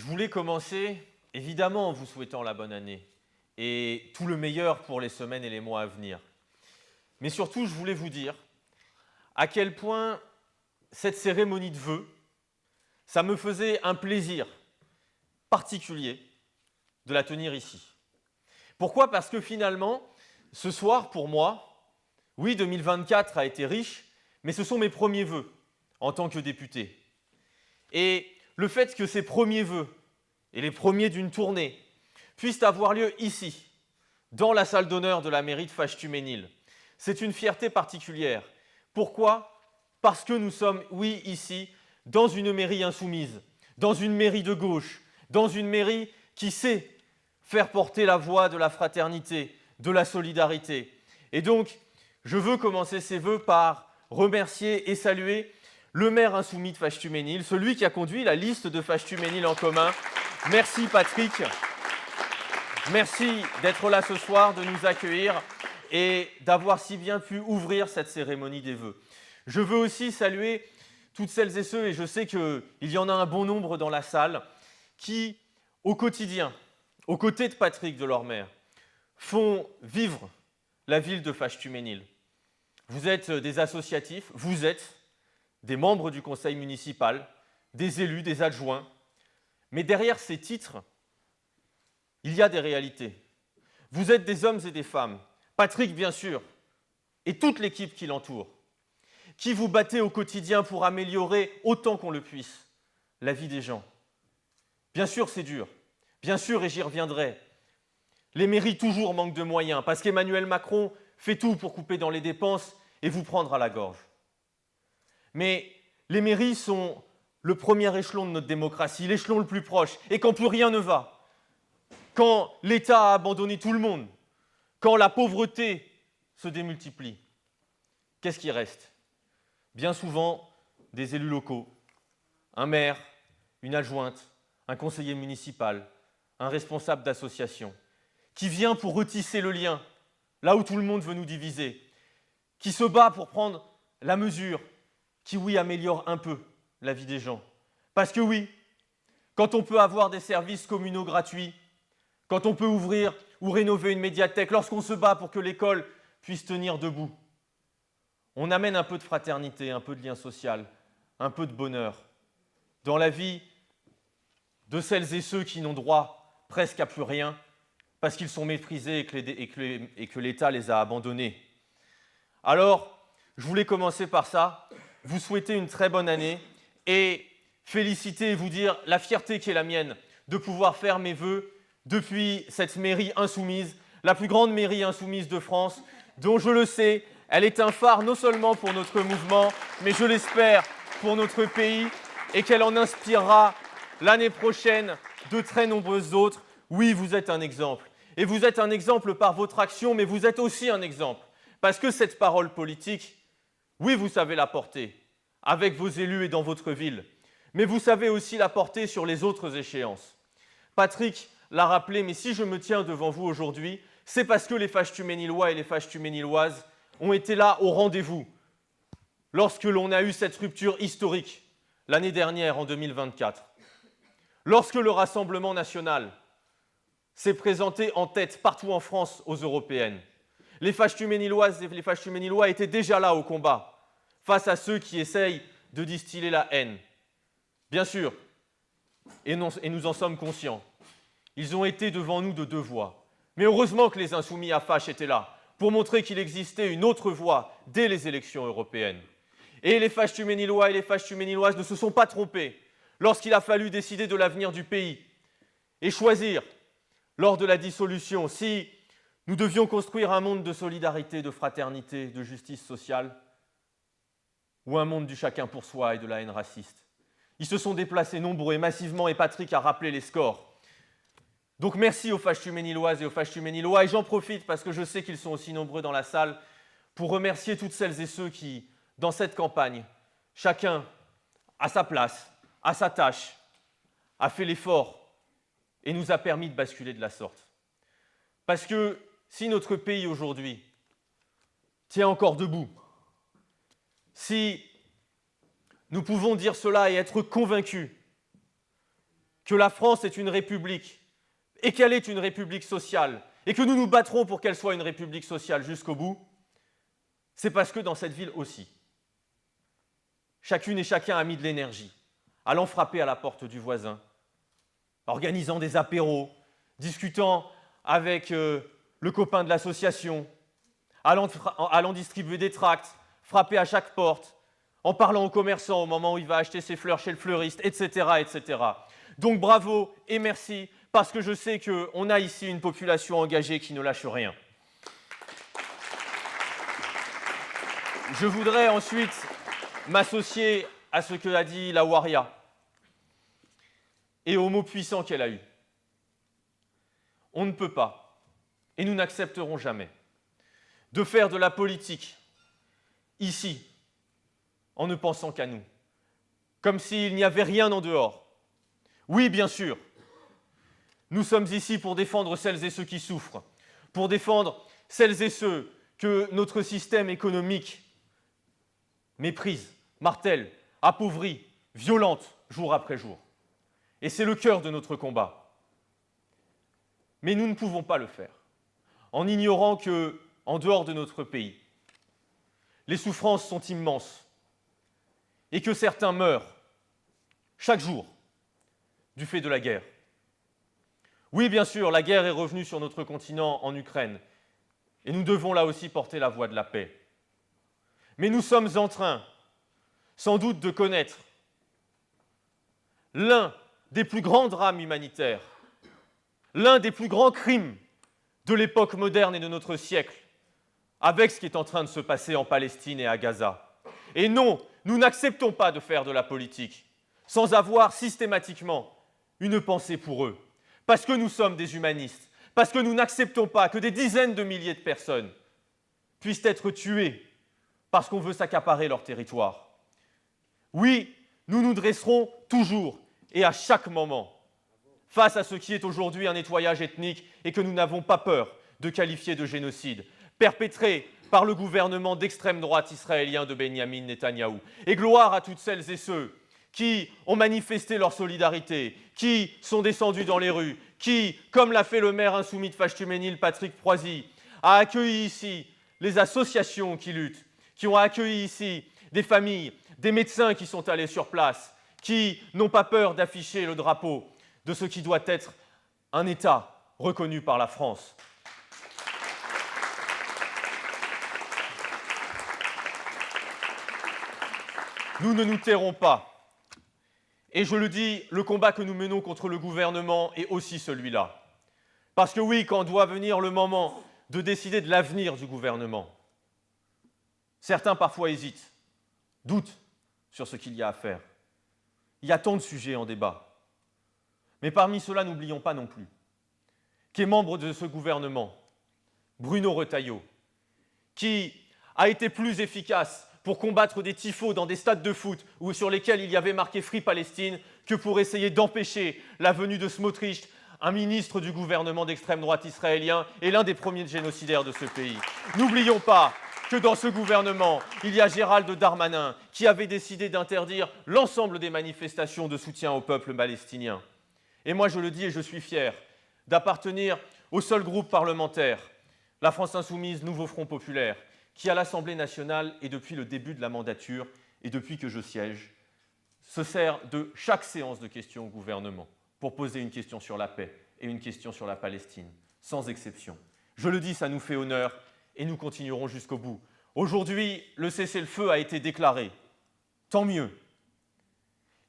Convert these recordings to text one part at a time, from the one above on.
Je voulais commencer, évidemment, en vous souhaitant la bonne année et tout le meilleur pour les semaines et les mois à venir. Mais surtout, je voulais vous dire à quel point cette cérémonie de vœux, ça me faisait un plaisir particulier de la tenir ici. Pourquoi? Parce que finalement, ce soir, pour moi, oui, 2024 a été riche, mais ce sont mes premiers vœux en tant que député. Et le fait que ces premiers vœux, et les premiers d'une tournée, puissent avoir lieu ici, dans la salle d'honneur de la mairie de Fâche-Tuménil, c'est une fierté particulière. Pourquoi? Parce que nous sommes, oui, ici, dans une mairie insoumise, dans une mairie de gauche, dans une mairie qui sait faire porter la voix de la fraternité, de la solidarité. Et donc, je veux commencer ces vœux par remercier et saluer le maire insoumis de Fâche-Tuménil, celui qui a conduit la liste de Fâche-Tuménil en commun. Merci Patrick. Merci d'être là ce soir, de nous accueillir et d'avoir si bien pu ouvrir cette cérémonie des vœux. Je veux aussi saluer toutes celles et ceux, et je sais qu'il y en a un bon nombre dans la salle, qui, au quotidien, aux côtés de Patrick Delormeer, font vivre la ville de Fâche-Tuménil. Vous êtes des associatifs, vous êtes des membres du conseil municipal, des élus, des adjoints. Mais derrière ces titres, il y a des réalités. Vous êtes des hommes et des femmes, Patrick bien sûr, et toute l'équipe qui l'entoure, qui vous battez au quotidien pour améliorer autant qu'on le puisse la vie des gens. Bien sûr, c'est dur. Bien sûr, et j'y reviendrai. Les mairies toujours manquent de moyens parce qu'Emmanuel Macron fait tout pour couper dans les dépenses et vous prendre à la gorge. Mais les mairies sont le premier échelon de notre démocratie, l'échelon le plus proche. Et quand plus rien ne va, quand l'État a abandonné tout le monde, quand la pauvreté se démultiplie, qu'est-ce qui reste? Bien souvent, des élus locaux, un maire, une adjointe, un conseiller municipal, un responsable d'association, qui vient pour retisser le lien, là où tout le monde veut nous diviser, qui se bat pour prendre la mesure, qui, oui, améliore un peu la vie des gens. Parce que oui, quand on peut avoir des services communaux gratuits, quand on peut ouvrir ou rénover une médiathèque, lorsqu'on se bat pour que l'école puisse tenir debout, on amène un peu de fraternité, un peu de lien social, un peu de bonheur dans la vie de celles et ceux qui n'ont droit presque à plus rien parce qu'ils sont méprisés et que l'État les a abandonnés. Alors, je voulais commencer par ça, vous souhaiter une très bonne année et féliciter et vous dire la fierté qui est la mienne de pouvoir faire mes vœux depuis cette mairie insoumise, la plus grande mairie insoumise de France, dont je le sais, elle est un phare non seulement pour notre mouvement, mais je l'espère pour notre pays et qu'elle en inspirera l'année prochaine de très nombreuses autres. Oui, vous êtes un exemple. Et vous êtes un exemple par votre action, mais vous êtes aussi un exemple. Parce que cette parole politique, oui, vous savez la porter avec vos élus et dans votre ville, mais vous savez aussi la porter sur les autres échéances. Patrick l'a rappelé, mais si je me tiens devant vous aujourd'hui, c'est parce que les Fâche-Tuménilois et les Fâche-Tuméniloises ont été là au rendez-vous lorsque l'on a eu cette rupture historique l'année dernière, en 2024. Lorsque le Rassemblement national s'est présenté en tête partout en France aux européennes, les Fâche-Tuméniloises et les Fâche-Tuménilois étaient déjà là au combat, face à ceux qui essayent de distiller la haine. Bien sûr, et nous en sommes conscients, ils ont été devant nous de deux voies. Mais heureusement que les insoumis à Fâche étaient là, pour montrer qu'il existait une autre voie dès les élections européennes. Et les Fâche-Tuménilois et les Fâche-Tuméniloises ne se sont pas trompés lorsqu'il a fallu décider de l'avenir du pays et choisir, lors de la dissolution, si nous devions construire un monde de solidarité, de fraternité, de justice sociale, ou un monde du chacun pour soi et de la haine raciste. Ils se sont déplacés nombreux et massivement, et Patrick a rappelé les scores. Donc merci aux Fâche-Tuméniloises et aux Fâche-Tuménilois, et j'en profite parce que je sais qu'ils sont aussi nombreux dans la salle, pour remercier toutes celles et ceux qui, dans cette campagne, chacun à sa place, à sa tâche, a fait l'effort et nous a permis de basculer de la sorte. Parce que si notre pays aujourd'hui tient encore debout, si nous pouvons dire cela et être convaincus que la France est une république et qu'elle est une république sociale et que nous nous battrons pour qu'elle soit une république sociale jusqu'au bout, c'est parce que dans cette ville aussi, chacune et chacun a mis de l'énergie, allant frapper à la porte du voisin, organisant des apéros, discutant avec le copain de l'association, allant distribuer des tracts, frapper à chaque porte, en parlant au commerçant au moment où il va acheter ses fleurs chez le fleuriste, etc., etc. Donc bravo et merci, parce que je sais qu'on a ici une population engagée qui ne lâche rien. Je voudrais ensuite m'associer à ce que a dit la Waria et aux mots puissants qu'elle a eus. On ne peut pas, et nous n'accepterons jamais, de faire de la politique ici, en ne pensant qu'à nous, comme s'il n'y avait rien en dehors. Oui, bien sûr, nous sommes ici pour défendre celles et ceux qui souffrent, pour défendre celles et ceux que notre système économique méprise, martèle, appauvrit, violente jour après jour. Et c'est le cœur de notre combat. Mais nous ne pouvons pas le faire en ignorant que, en dehors de notre pays, les souffrances sont immenses et que certains meurent chaque jour du fait de la guerre. Oui, bien sûr, la guerre est revenue sur notre continent en Ukraine et nous devons là aussi porter la voix de la paix. Mais nous sommes en train, sans doute, de connaître l'un des plus grands drames humanitaires, l'un des plus grands crimes de l'époque moderne et de notre siècle, avec ce qui est en train de se passer en Palestine et à Gaza. Et non, nous n'acceptons pas de faire de la politique sans avoir systématiquement une pensée pour eux, parce que nous sommes des humanistes, parce que nous n'acceptons pas que des dizaines de milliers de personnes puissent être tuées parce qu'on veut s'accaparer leur territoire. Oui, nous nous dresserons toujours et à chaque moment face à ce qui est aujourd'hui un nettoyage ethnique et que nous n'avons pas peur de qualifier de génocide, perpétré par le gouvernement d'extrême droite israélien de Benyamin Netanyahou. Et gloire à toutes celles et ceux qui ont manifesté leur solidarité, qui sont descendus dans les rues, qui, comme l'a fait le maire insoumis de Fâche-Tuménil, Patrick Proisy, a accueilli ici les associations qui luttent, qui ont accueilli ici des familles, des médecins qui sont allés sur place, qui n'ont pas peur d'afficher le drapeau de ce qui doit être un État reconnu par la France. Nous ne nous tairons pas. Et je le dis, le combat que nous menons contre le gouvernement est aussi celui-là. Parce que oui, quand doit venir le moment de décider de l'avenir du gouvernement, certains parfois hésitent, doutent sur ce qu'il y a à faire. Il y a tant de sujets en débat. Mais parmi ceux-là, n'oublions pas non plus qu'est membre de ce gouvernement, Bruno Retailleau, qui a été plus efficace pour combattre des tifos dans des stades de foot ou sur lesquels il y avait marqué Free Palestine que pour essayer d'empêcher la venue de Smotrich, un ministre du gouvernement d'extrême droite israélien et l'un des premiers génocidaires de ce pays. N'oublions pas que dans ce gouvernement, il y a Gérald Darmanin qui avait décidé d'interdire l'ensemble des manifestations de soutien au peuple palestinien. Et moi, je le dis et je suis fier d'appartenir au seul groupe parlementaire, la France Insoumise, Nouveau Front Populaire, qui à l'Assemblée nationale et depuis le début de la mandature et depuis que je siège, se sert de chaque séance de questions au gouvernement pour poser une question sur la paix et une question sur la Palestine, sans exception. Je le dis, ça nous fait honneur et nous continuerons jusqu'au bout. Aujourd'hui, le cessez-le-feu a été déclaré. Tant mieux.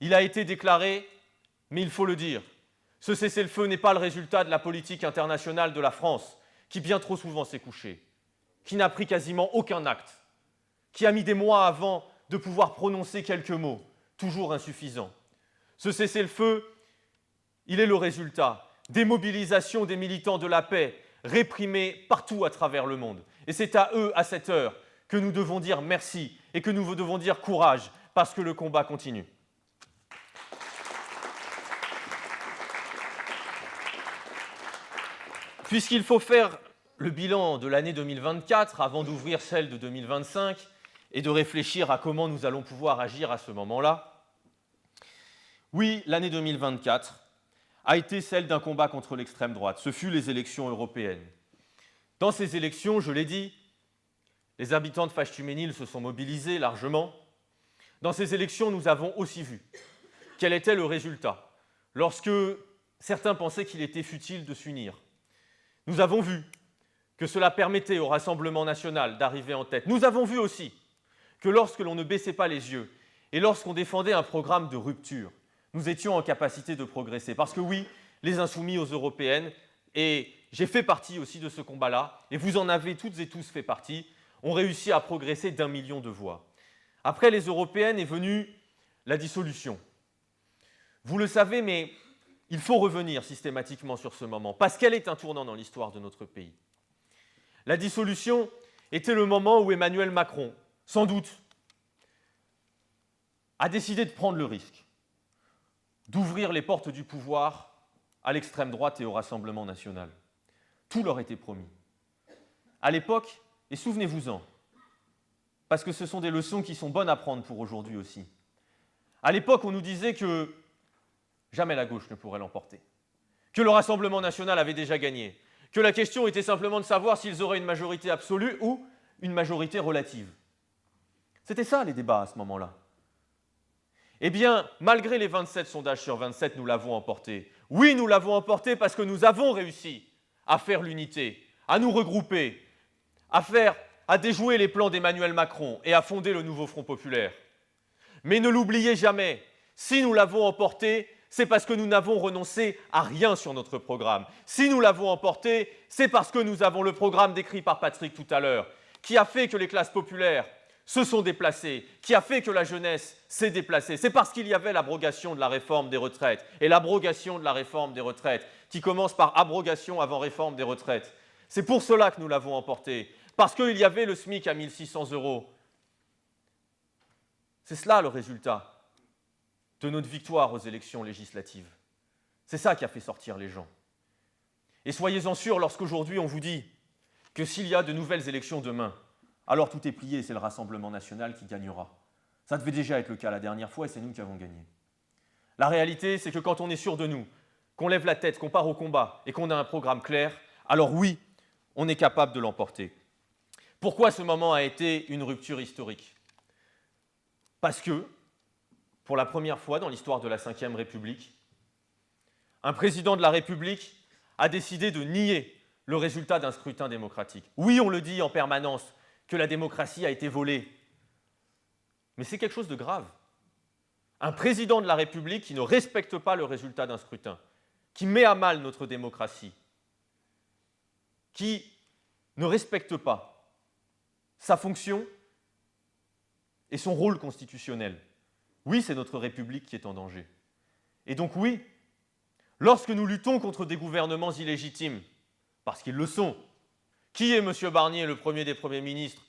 Il a été déclaré, mais il faut le dire, ce cessez-le-feu n'est pas le résultat de la politique internationale de la France, qui bien trop souvent s'est couchée, qui n'a pris quasiment aucun acte, qui a mis des mois avant de pouvoir prononcer quelques mots, toujours insuffisants. Ce cessez-le-feu, il est le résultat des mobilisations des militants de la paix, réprimés partout à travers le monde. Et c'est à eux, à cette heure, que nous devons dire merci et que nous devons dire courage, parce que le combat continue. Puisqu'il faut faire le bilan de l'année 2024 avant d'ouvrir celle de 2025 et de réfléchir à comment nous allons pouvoir agir à ce moment-là, oui, l'année 2024 a été celle d'un combat contre l'extrême droite. Ce fut les élections européennes. Dans ces élections, je l'ai dit, les habitants de Fâche-Tuménil se sont mobilisés largement. Dans ces élections, nous avons aussi vu quel était le résultat lorsque certains pensaient qu'il était futile de s'unir. Nous avons vu que cela permettait au Rassemblement national d'arriver en tête. Nous avons vu aussi que lorsque l'on ne baissait pas les yeux et lorsqu'on défendait un programme de rupture, nous étions en capacité de progresser. Parce que oui, les insoumis aux européennes, et j'ai fait partie aussi de ce combat-là, et vous en avez toutes et tous fait partie, ont réussi à progresser d'1 million de voix. Après les européennes est venue la dissolution. Vous le savez, mais il faut revenir systématiquement sur ce moment, parce qu'elle est un tournant dans l'histoire de notre pays. La dissolution était le moment où Emmanuel Macron, sans doute, a décidé de prendre le risque d'ouvrir les portes du pouvoir à l'extrême droite et au Rassemblement national. Tout leur était promis. À l'époque, et souvenez-vous-en, parce que ce sont des leçons qui sont bonnes à prendre pour aujourd'hui aussi. À l'époque, on nous disait que jamais la gauche ne pourrait l'emporter, que le Rassemblement national avait déjà gagné, que la question était simplement de savoir s'ils auraient une majorité absolue ou une majorité relative. C'était ça les débats à ce moment-là. Eh bien, malgré les 27 sondages sur 27, nous l'avons emporté. Oui, nous l'avons emporté parce que nous avons réussi à faire l'unité, à nous regrouper, à déjouer les plans d'Emmanuel Macron et à fonder le nouveau Front populaire. Mais ne l'oubliez jamais, si nous l'avons emporté, c'est parce que nous n'avons renoncé à rien sur notre programme. Si nous l'avons emporté, c'est parce que nous avons le programme décrit par Patrick tout à l'heure, qui a fait que les classes populaires se sont déplacées, qui a fait que la jeunesse s'est déplacée. C'est parce qu'il y avait l'abrogation de la réforme des retraites. Et l'abrogation de la réforme des retraites, qui commence par abrogation avant réforme des retraites. C'est pour cela que nous l'avons emporté. Parce qu'il y avait le SMIC à 1 600 €. C'est cela le résultat de notre victoire aux élections législatives. C'est ça qui a fait sortir les gens. Et soyez-en sûrs lorsqu'aujourd'hui on vous dit que s'il y a de nouvelles élections demain, alors tout est plié et c'est le Rassemblement national qui gagnera. Ça devait déjà être le cas la dernière fois et c'est nous qui avons gagné. La réalité, c'est que quand on est sûr de nous, qu'on lève la tête, qu'on part au combat et qu'on a un programme clair, alors oui, on est capable de l'emporter. Pourquoi ce moment a été une rupture historique ? Parce que, pour la première fois dans l'histoire de la Ve République, un président de la République a décidé de nier le résultat d'un scrutin démocratique. Oui, on le dit en permanence, que la démocratie a été volée. Mais c'est quelque chose de grave. Un président de la République qui ne respecte pas le résultat d'un scrutin, qui met à mal notre démocratie, qui ne respecte pas sa fonction et son rôle constitutionnel. Oui, c'est notre République qui est en danger. Et donc oui, lorsque nous luttons contre des gouvernements illégitimes, parce qu'ils le sont, qui est M. Barnier, le premier des premiers ministres,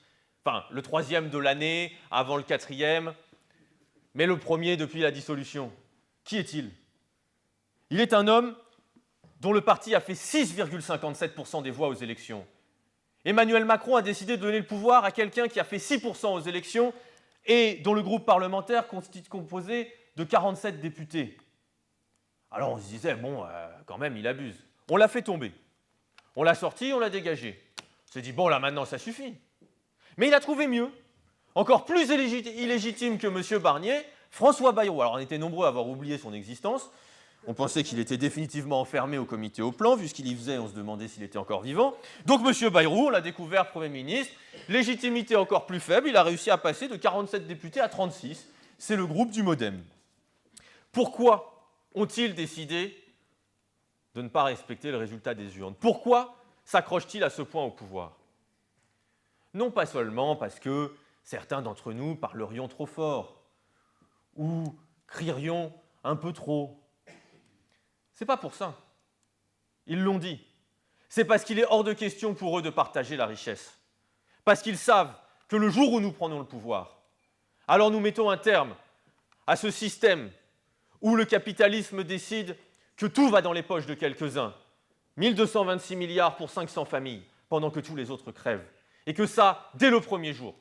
enfin le troisième de l'année, avant le quatrième, mais le premier depuis la dissolution? Qui est-il? Il est un homme dont le parti a fait 6,57% des voix aux élections. Emmanuel Macron a décidé de donner le pouvoir à quelqu'un qui a fait 6% aux élections et dont le groupe parlementaire est composé de 47 députés. Alors on se disait, bon, quand même, il abuse. On l'a fait tomber. On l'a sorti, on l'a dégagé. On s'est dit, bon, là, maintenant, ça suffit. Mais il a trouvé mieux. Encore plus illégitime que M. Barnier, François Bayrou. Alors, on était nombreux à avoir oublié son existence. On pensait qu'il était définitivement enfermé au comité au plan. Vu ce qu'il y faisait, on se demandait s'il était encore vivant. Donc, M. Bayrou, on l'a découvert Premier ministre. Légitimité encore plus faible, il a réussi à passer de 47 députés à 36. C'est le groupe du MoDem. Pourquoi ont-ils décidé de ne pas respecter le résultat des urnes? Pourquoi s'accrochent-ils à ce point au pouvoir? Non pas seulement parce que certains d'entre nous parlerions trop fort ou crierions un peu trop. C'est pas pour ça. Ils l'ont dit. C'est parce qu'il est hors de question pour eux de partager la richesse. Parce qu'ils savent que le jour où nous prenons le pouvoir, alors nous mettons un terme à ce système où le capitalisme décide que tout va dans les poches de quelques-uns. 1226 milliards pour 500 familles, pendant que tous les autres crèvent. Et que ça, dès le premier jour,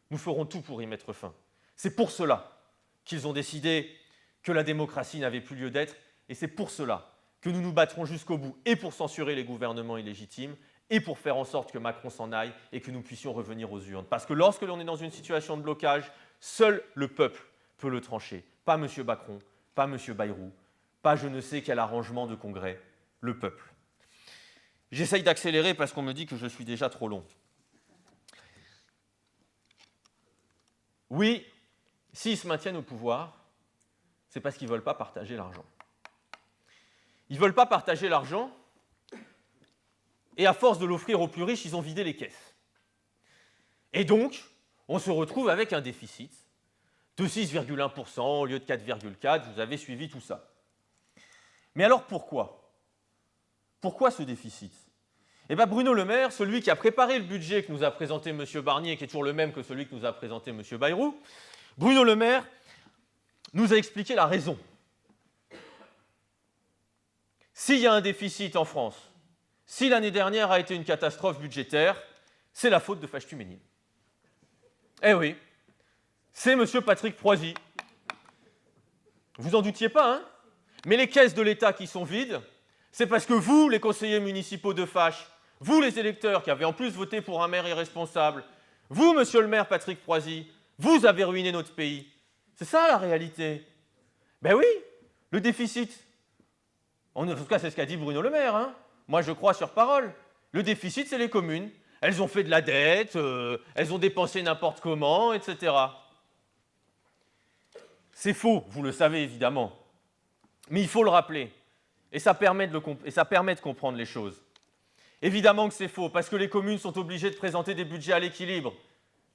nous ferons tout pour y mettre fin. C'est pour cela qu'ils ont décidé que la démocratie n'avait plus lieu d'être, et c'est pour cela que nous nous battrons jusqu'au bout et pour censurer les gouvernements illégitimes et pour faire en sorte que Macron s'en aille et que nous puissions revenir aux urnes. Parce que lorsque l'on est dans une situation de blocage, seul le peuple peut le trancher. Pas M. Macron, pas M. Bayrou, pas je ne sais quel arrangement de congrès, le peuple. J'essaye d'accélérer parce qu'on me dit que je suis déjà trop long. Oui, s'ils se maintiennent au pouvoir, c'est parce qu'ils ne veulent pas partager l'argent. Ils ne veulent pas partager l'argent, et à force de l'offrir aux plus riches, ils ont vidé les caisses. Et donc, on se retrouve avec un déficit de 6,1% au lieu de 4,4%, vous avez suivi tout ça. Mais alors pourquoi ? Pourquoi ce déficit ? Eh bien Bruno Le Maire, celui qui a préparé le budget que nous a présenté M. Barnier, qui est toujours le même que celui que nous a présenté M. Bayrou, Bruno Le Maire nous a expliqué la raison. S'il y a un déficit en France, si l'année dernière a été une catastrophe budgétaire, c'est la faute de Fachtu-Ménil. Eh oui, c'est M. Patrick Proisy. Vous en doutiez pas, hein ? Mais les caisses de l'État qui sont vides, c'est parce que vous, les conseillers municipaux de Fache, vous, les électeurs qui avez en plus voté pour un maire irresponsable, vous, monsieur le maire Patrick Proisy, vous avez ruiné notre pays. C'est ça la réalité. Ben oui, le déficit. En tout cas, c'est ce qu'a dit Bruno Le Maire. Hein. Moi, je crois sur parole. Le déficit, c'est les communes. Elles ont fait de la dette, elles ont dépensé n'importe comment, etc. C'est faux, vous le savez évidemment. Mais il faut le rappeler. Et ça permet de comprendre les choses. Évidemment que c'est faux, parce que les communes sont obligées de présenter des budgets à l'équilibre,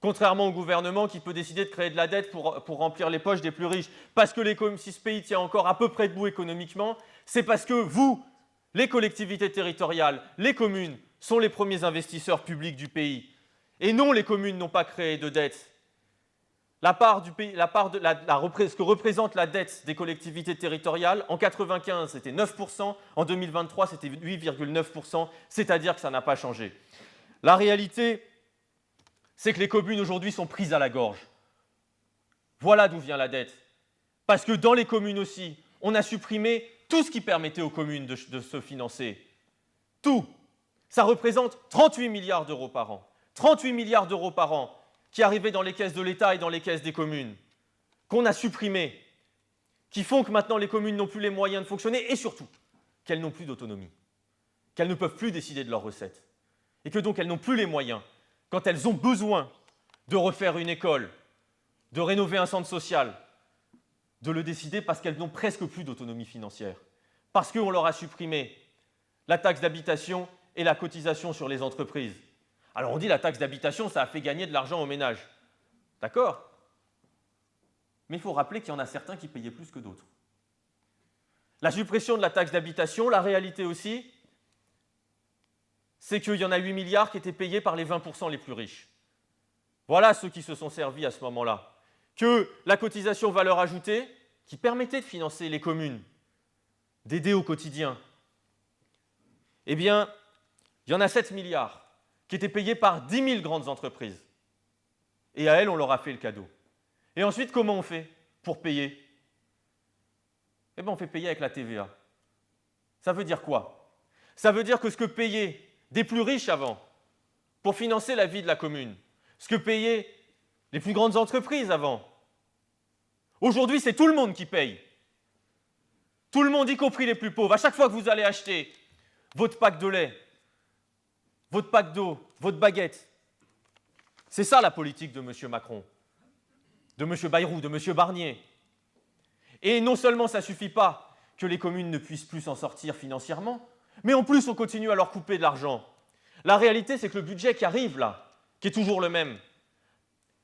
contrairement au gouvernement qui peut décider de créer de la dette pour remplir les poches des plus riches. Parce que si ce pays tient encore à peu près debout économiquement, c'est parce que vous, les collectivités territoriales, les communes, sont les premiers investisseurs publics du pays. Et non, les communes n'ont pas créé de dette. Ce que représente la dette des collectivités territoriales, en 1995, c'était 9%, en 2023, c'était 8,9%, c'est-à-dire que ça n'a pas changé. La réalité, c'est que les communes aujourd'hui sont prises à la gorge. Voilà d'où vient la dette. Parce que dans les communes aussi, on a supprimé tout ce qui permettait aux communes de se financer. Tout. Ça représente 38 milliards d'euros par an. 38 milliards d'euros par an qui arrivaient dans les caisses de l'État et dans les caisses des communes, qu'on a supprimés, qui font que maintenant les communes n'ont plus les moyens de fonctionner et surtout qu'elles n'ont plus d'autonomie, qu'elles ne peuvent plus décider de leurs recettes et que donc elles n'ont plus les moyens, quand elles ont besoin de refaire une école, de rénover un centre social, de le décider parce qu'elles n'ont presque plus d'autonomie financière, parce qu'on leur a supprimé la taxe d'habitation et la cotisation sur les entreprises. Alors on dit la taxe d'habitation, ça a fait gagner de l'argent aux ménages. D'accord ? Mais il faut rappeler qu'il y en a certains qui payaient plus que d'autres. La suppression de la taxe d'habitation, la réalité aussi, c'est qu'il y en a 8 milliards qui étaient payés par les 20% les plus riches. Voilà ceux qui se sont servis à ce moment-là. Que la cotisation valeur ajoutée, qui permettait de financer les communes, d'aider au quotidien, eh bien, il y en a 7 milliards qui étaient payés par 10 000 grandes entreprises. Et à elles, on leur a fait le cadeau. Et ensuite, comment on fait pour payer ? Eh bien, on fait payer avec la TVA. Ça veut dire quoi ? Ça veut dire que ce que payaient des plus riches avant, pour financer la vie de la commune, ce que payaient les plus grandes entreprises avant, aujourd'hui, c'est tout le monde qui paye. Tout le monde, y compris les plus pauvres. À chaque fois que vous allez acheter votre pack de lait, votre pack d'eau, votre baguette. C'est ça la politique de M. Macron, de M. Bayrou, de M. Barnier. Et non seulement ça ne suffit pas que les communes ne puissent plus s'en sortir financièrement, mais en plus on continue à leur couper de l'argent. La réalité, c'est que le budget qui arrive là, qui est toujours le même,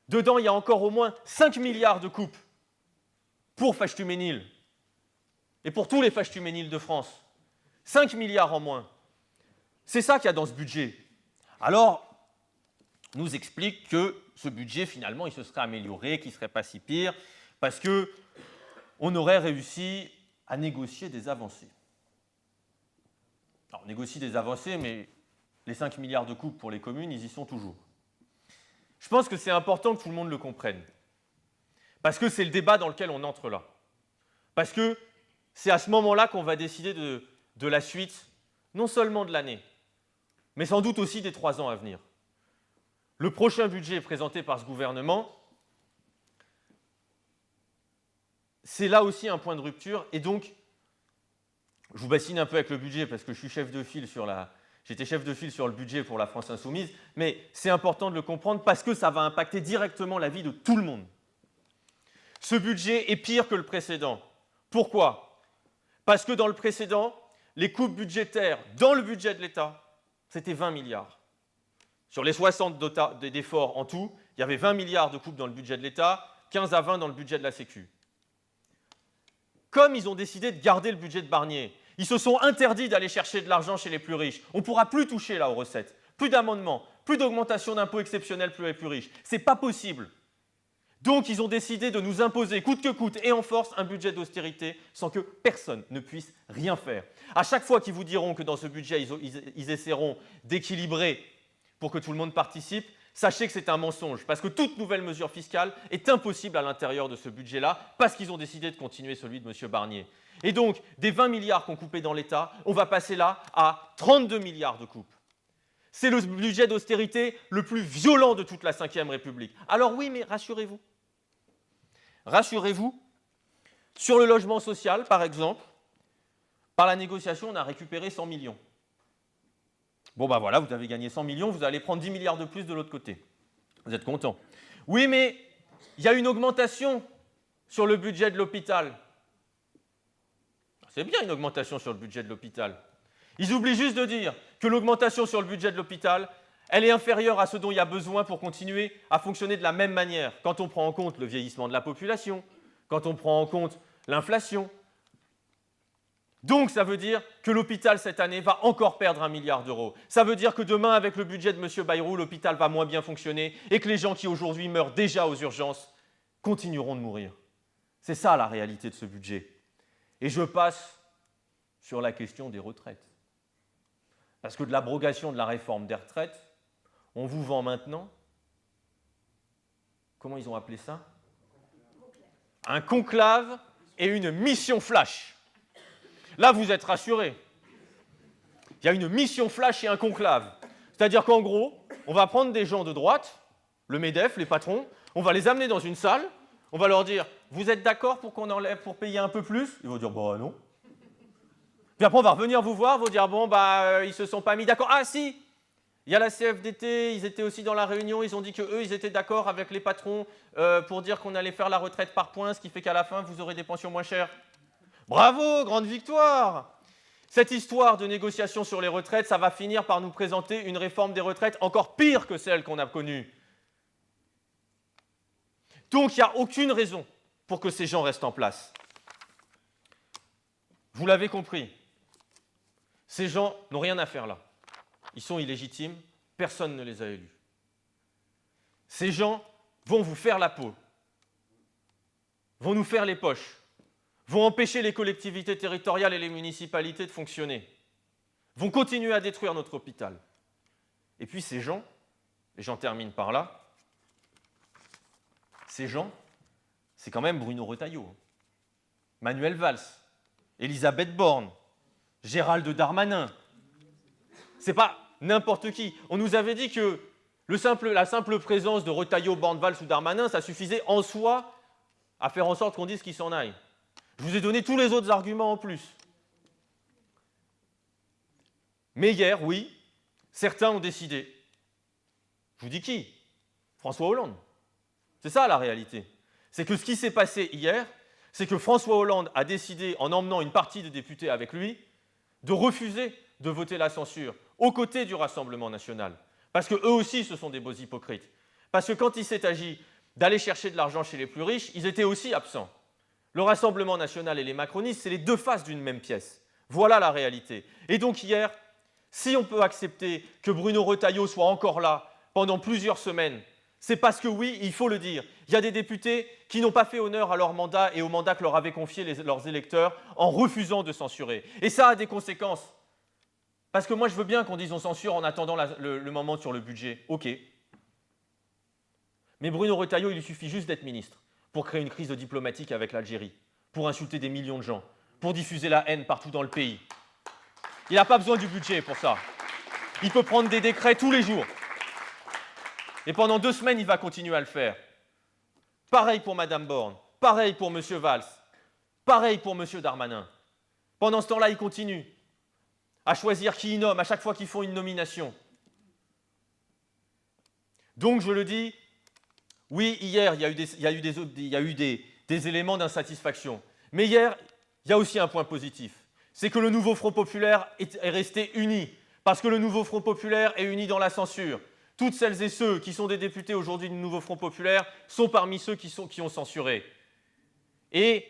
dedans il y a encore au moins 5 milliards de coupes pour Fachtu-Ménil et pour tous les Fachtu-Ménil de France. 5 milliards en moins. C'est ça qu'il y a dans ce budget. Alors, on nous explique que ce budget, finalement, il se serait amélioré, qu'il ne serait pas si pire, parce qu'on aurait réussi à négocier des avancées. Alors, on négocie des avancées, mais les 5 milliards de coupes pour les communes, ils y sont toujours. Je pense que c'est important que tout le monde le comprenne, parce que c'est le débat dans lequel on entre là. Parce que c'est à ce moment-là qu'on va décider de la suite, non seulement de l'année, mais sans doute aussi des 3 ans à venir. Le prochain budget présenté par ce gouvernement, c'est là aussi un point de rupture, et donc, je vous bassine un peu avec le budget parce que je suis j'étais chef de file sur le budget pour la France Insoumise, mais c'est important de le comprendre parce que ça va impacter directement la vie de tout le monde. Ce budget est pire que le précédent. Pourquoi? Parce que dans le précédent, les coupes budgétaires dans le budget de l'État, c'était 20 milliards. Sur les 60 d'efforts en tout, il y avait 20 milliards de coupes dans le budget de l'État, 15 à 20 dans le budget de la Sécu. Comme ils ont décidé de garder le budget de Barnier, ils se sont interdits d'aller chercher de l'argent chez les plus riches. On ne pourra plus toucher là aux recettes. Plus d'amendements, plus d'augmentation d'impôts exceptionnels pour les plus riches. Ce n'est pas possible. Donc ils ont décidé de nous imposer coûte que coûte et en force un budget d'austérité sans que personne ne puisse rien faire. À chaque fois qu'ils vous diront que dans ce budget, ils essaieront d'équilibrer pour que tout le monde participe, sachez que c'est un mensonge, parce que toute nouvelle mesure fiscale est impossible à l'intérieur de ce budget-là, parce qu'ils ont décidé de continuer celui de M. Barnier. Et donc, des 20 milliards qu'on coupait dans l'État, on va passer là à 32 milliards de coupes. C'est le budget d'austérité le plus violent de toute la Ve République. Alors oui, mais rassurez-vous. Rassurez-vous, sur le logement social, par exemple, par la négociation, on a récupéré 100 millions. Bon, ben voilà, vous avez gagné 100 millions, vous allez prendre 10 milliards de plus de l'autre côté. Vous êtes content. Oui, mais il y a une augmentation sur le budget de l'hôpital. C'est bien une augmentation sur le budget de l'hôpital. Ils oublient juste de dire que l'augmentation sur le budget de l'hôpital, elle est inférieure à ce dont il y a besoin pour continuer à fonctionner de la même manière, quand on prend en compte le vieillissement de la population, quand on prend en compte l'inflation. Donc, ça veut dire que l'hôpital, cette année, va encore perdre 1 milliard d'euros. Ça veut dire que demain, avec le budget de M. Bayrou, l'hôpital va moins bien fonctionner et que les gens qui aujourd'hui meurent déjà aux urgences continueront de mourir. C'est ça la réalité de ce budget. Et je passe sur la question des retraites. Parce que de l'abrogation de la réforme des retraites, on vous vend maintenant, comment ils ont appelé ça? Un conclave et une mission flash. Là, vous êtes rassurés. Il y a une mission flash et un conclave. C'est-à-dire qu'en gros, on va prendre des gens de droite, le MEDEF, les patrons, on va les amener dans une salle, on va leur dire « Vous êtes d'accord pour qu'on enlève, pour payer un peu plus ?» Ils vont dire « Bah non ». Puis après, on va revenir vous voir, vous dire « Bon, bah, ils ne se sont pas mis d'accord. Ah si, il y a la CFDT, ils étaient aussi dans la réunion, ils ont dit qu'eux, ils étaient d'accord avec les patrons pour dire qu'on allait faire la retraite par points, ce qui fait qu'à la fin, vous aurez des pensions moins chères. » Bravo, grande victoire! Cette histoire de négociation sur les retraites, ça va finir par nous présenter une réforme des retraites encore pire que celle qu'on a connue. Donc, il n'y a aucune raison pour que ces gens restent en place. Vous l'avez compris, ces gens n'ont rien à faire là. Ils sont illégitimes, personne ne les a élus. Ces gens vont vous faire la peau, vont nous faire les poches, vont empêcher les collectivités territoriales et les municipalités de fonctionner, vont continuer à détruire notre hôpital. Et puis ces gens, et j'en termine par là, ces gens, c'est quand même Bruno Retailleau, Manuel Valls, Elisabeth Borne, Gérald Darmanin. C'est pas n'importe qui. On nous avait dit que la simple présence de Retailleau, Borne, Valls ou Darmanin, ça suffisait en soi à faire en sorte qu'on dise qu'ils s'en aillent. Je vous ai donné tous les autres arguments en plus. Mais hier, oui, certains ont décidé. Je vous dis qui? François Hollande. C'est ça la réalité. C'est que ce qui s'est passé hier, c'est que François Hollande a décidé, en emmenant une partie des députés avec lui, de refuser de voter la censure aux côtés du Rassemblement national. Parce qu'eux aussi, ce sont des beaux hypocrites. Parce que quand il s'est agi d'aller chercher de l'argent chez les plus riches, ils étaient aussi absents. Le Rassemblement national et les macronistes, c'est les deux faces d'une même pièce. Voilà la réalité. Et donc hier, si on peut accepter que Bruno Retailleau soit encore là pendant plusieurs semaines, c'est parce que oui, il faut le dire, il y a des députés qui n'ont pas fait honneur à leur mandat et au mandat que leur avaient confié leurs électeurs en refusant de censurer. Et ça a des conséquences. Parce que moi, je veux bien qu'on dise on censure en attendant le moment sur le budget. OK. Mais Bruno Retailleau, il lui suffit juste d'être ministre pour créer une crise diplomatique avec l'Algérie, pour insulter des millions de gens, pour diffuser la haine partout dans le pays. Il n'a pas besoin du budget pour ça. Il peut prendre des décrets tous les jours. Et pendant 2 semaines, il va continuer à le faire. Pareil pour Mme Borne, pareil pour M. Valls, pareil pour M. Darmanin. Pendant ce temps-là, il continue à choisir qui il nomme à chaque fois qu'ils font une nomination. Donc, je le dis, oui, hier, il y a eu des éléments d'insatisfaction. Mais hier, il y a aussi un point positif. C'est que le nouveau Front populaire est resté uni. Parce que le nouveau Front populaire est uni dans la censure. Toutes celles et ceux qui sont des députés aujourd'hui du nouveau Front populaire sont parmi ceux qui ont censuré. Et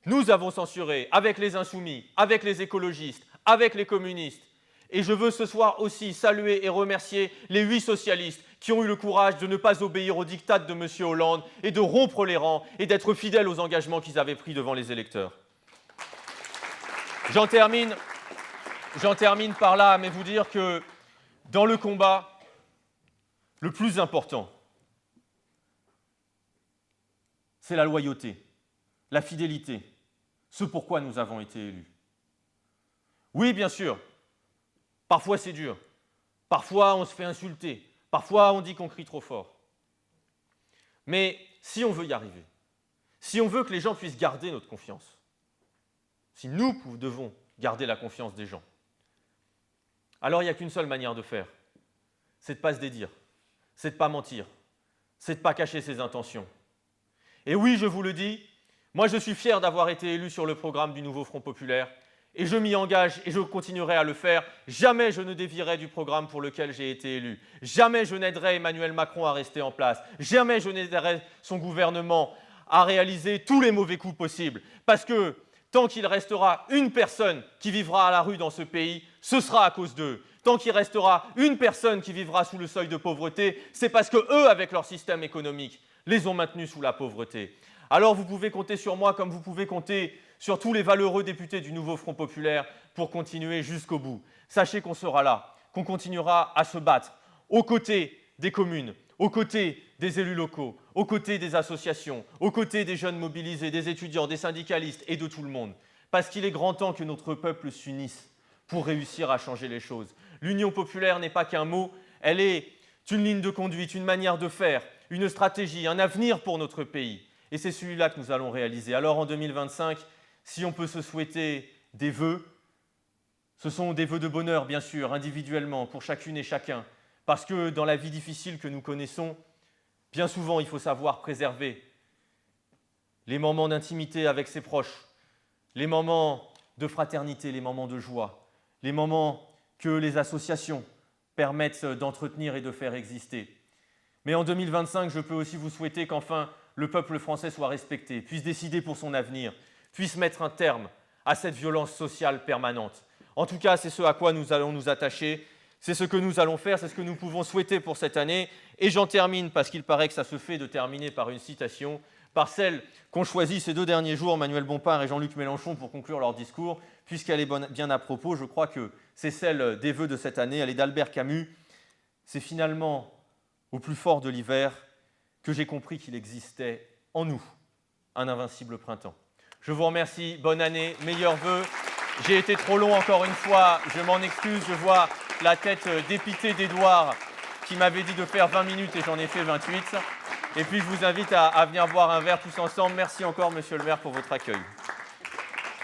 nous avons censuré avec les insoumis, avec les écologistes, avec les communistes. Et je veux ce soir aussi saluer et remercier les 8 socialistes qui ont eu le courage de ne pas obéir aux diktats de M. Hollande et de rompre les rangs et d'être fidèles aux engagements qu'ils avaient pris devant les électeurs. J'en termine par là, mais vous dire que dans le combat, le plus important, c'est la loyauté, la fidélité, ce pourquoi nous avons été élus. Oui, bien sûr, parfois c'est dur, parfois on se fait insulter, parfois on dit qu'on crie trop fort. Mais si on veut y arriver, si on veut que les gens puissent garder notre confiance, si nous devons garder la confiance des gens, alors il n'y a qu'une seule manière de faire, c'est de ne pas se dédire, c'est de ne pas mentir, c'est de ne pas cacher ses intentions. Et oui, je vous le dis, moi je suis fier d'avoir été élu sur le programme du nouveau Front populaire et je m'y engage et je continuerai à le faire. Jamais je ne dévierai du programme pour lequel j'ai été élu. Jamais je n'aiderai Emmanuel Macron à rester en place. Jamais je n'aiderai son gouvernement à réaliser tous les mauvais coups possibles. Parce que tant qu'il restera une personne qui vivra à la rue dans ce pays, ce sera à cause d'eux. Tant qu'il restera une personne qui vivra sous le seuil de pauvreté, c'est parce qu'eux, avec leur système économique, les ont maintenus sous la pauvreté. Alors vous pouvez compter sur moi comme vous pouvez compter sur tous les valeureux députés du nouveau Front populaire pour continuer jusqu'au bout. Sachez qu'on sera là, qu'on continuera à se battre aux côtés des communes, aux côtés des élus locaux, aux côtés des associations, aux côtés des jeunes mobilisés, des étudiants, des syndicalistes et de tout le monde. Parce qu'il est grand temps que notre peuple s'unisse pour réussir à changer les choses. L'union populaire n'est pas qu'un mot, elle est une ligne de conduite, une manière de faire, une stratégie, un avenir pour notre pays. Et c'est celui-là que nous allons réaliser. Alors en 2025, si on peut se souhaiter des vœux, ce sont des vœux de bonheur, bien sûr, individuellement, pour chacune et chacun. Parce que dans la vie difficile que nous connaissons, bien souvent, il faut savoir préserver les moments d'intimité avec ses proches, les moments de fraternité, les moments de joie, les moments que les associations permettent d'entretenir et de faire exister. Mais en 2025, je peux aussi vous souhaiter qu'enfin le peuple français soit respecté, puisse décider pour son avenir, puisse mettre un terme à cette violence sociale permanente. En tout cas, c'est ce à quoi nous allons nous attacher, c'est ce que nous allons faire, c'est ce que nous pouvons souhaiter pour cette année. Et j'en termine, parce qu'il paraît que ça se fait de terminer par une citation, par celle qu'ont choisi ces 2 derniers jours Manuel Bompard et Jean-Luc Mélenchon pour conclure leur discours, puisqu'elle est bien à propos. Je crois que c'est celle des vœux de cette année, elle est d'Albert Camus. C'est finalement au plus fort de l'hiver que j'ai compris qu'il existait en nous un invincible printemps. Je vous remercie, bonne année, meilleurs vœux. J'ai été trop long encore une fois, je m'en excuse, je vois la tête dépitée d'Édouard qui m'avait dit de faire 20 minutes et j'en ai fait 28. Et puis je vous invite à venir boire un verre tous ensemble. Merci encore, monsieur le maire, pour votre accueil.